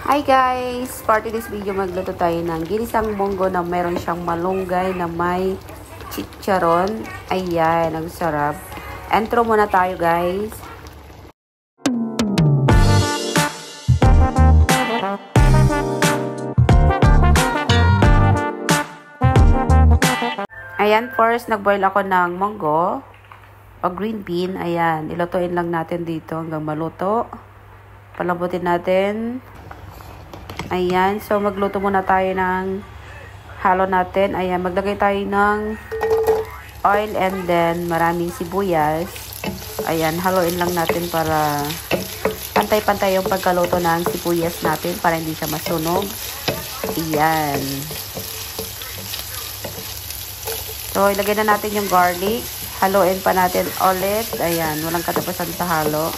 Hi guys! For today's video, magluto tayo ng ginisang munggo na meron siyang malunggay na may chicharon. Ayan, ang sarap. Intro muna tayo guys. Ayan, first nagboil ako ng munggo o green bean. Ayan, ilutuin lang natin dito hanggang maluto. Palambutin natin. Ayan, so magluto muna tayo ng halo natin. Ayan, maglagay tayo ng oil and then maraming sibuyas. Ayan, haluin lang natin para pantay-pantay yung pagkaluto ng sibuyas natin para hindi siya masunog. Ayan. So, ilagay na natin yung garlic. Haluin pa natin ulit. Ayan, walang katapusan sa halo.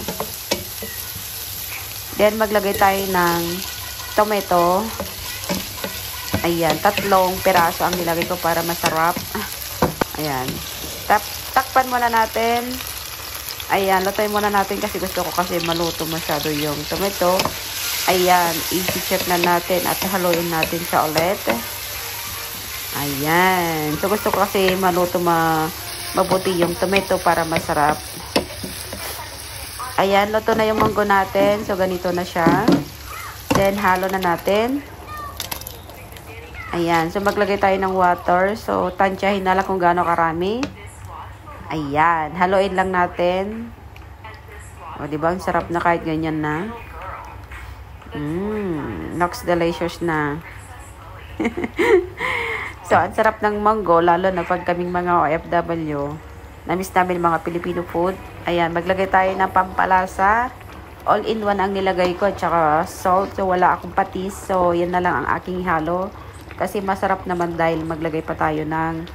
Then, maglagay tayo ng tomato. Ayan, 3 piraso ang nilagay ko para masarap. Ayan. Takpan muna natin. Ayan, lutuin muna natin kasi gusto ko kasi maluto masyado yung tomato. Ayan, i-check na natin at haluin natin siya ulit. Ayan. So, gusto ko kasi maluto mabuti yung tomato para masarap. Ayan, luto na yung munggo natin. So, ganito na siya. Then, halo na natin. Ayan. So, maglagay tayo ng water. So, tansyahin na lang kung gaano karami. Ayan. Haluin lang natin. O, diba? Ang sarap na kahit ganyan na. Looks delicious na. So, ang sarap ng munggo, lalo na pag kaming mga OFW. Namiss namin mga Filipino food. Ayan. Maglagay tayo ng pampalasa. All-in-one ang nilagay ko at saka salt. So, wala akong patis. So, yan na lang ang aking halo. Kasi masarap naman dahil maglagay pa tayo ng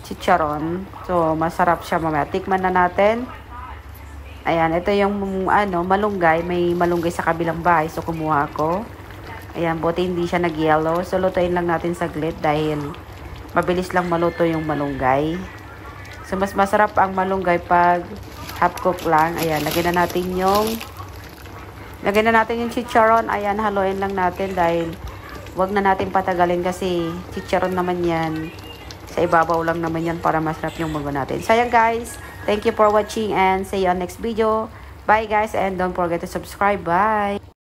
chicharon. So, masarap siya mamaya. Tikman na natin. Ayan, ito yung malunggay. May malunggay sa kabilang bahay. So, kumuha ako. Ayan, buti hindi siya nag-yellow. So, lutuin lang natin saglit dahil mabilis lang maluto yung malunggay. So, mas masarap ang malunggay pag half cook lang. Ayan, lagyan na natin yung chicharon. Ayan, haluin lang natin dahil wag na natin patagalin kasi chicharon naman yan. Sa ibabaw lang naman yan para masarap yung munggo natin. So, ayan guys. Thank you for watching and see you on next video. Bye guys and don't forget to subscribe. Bye!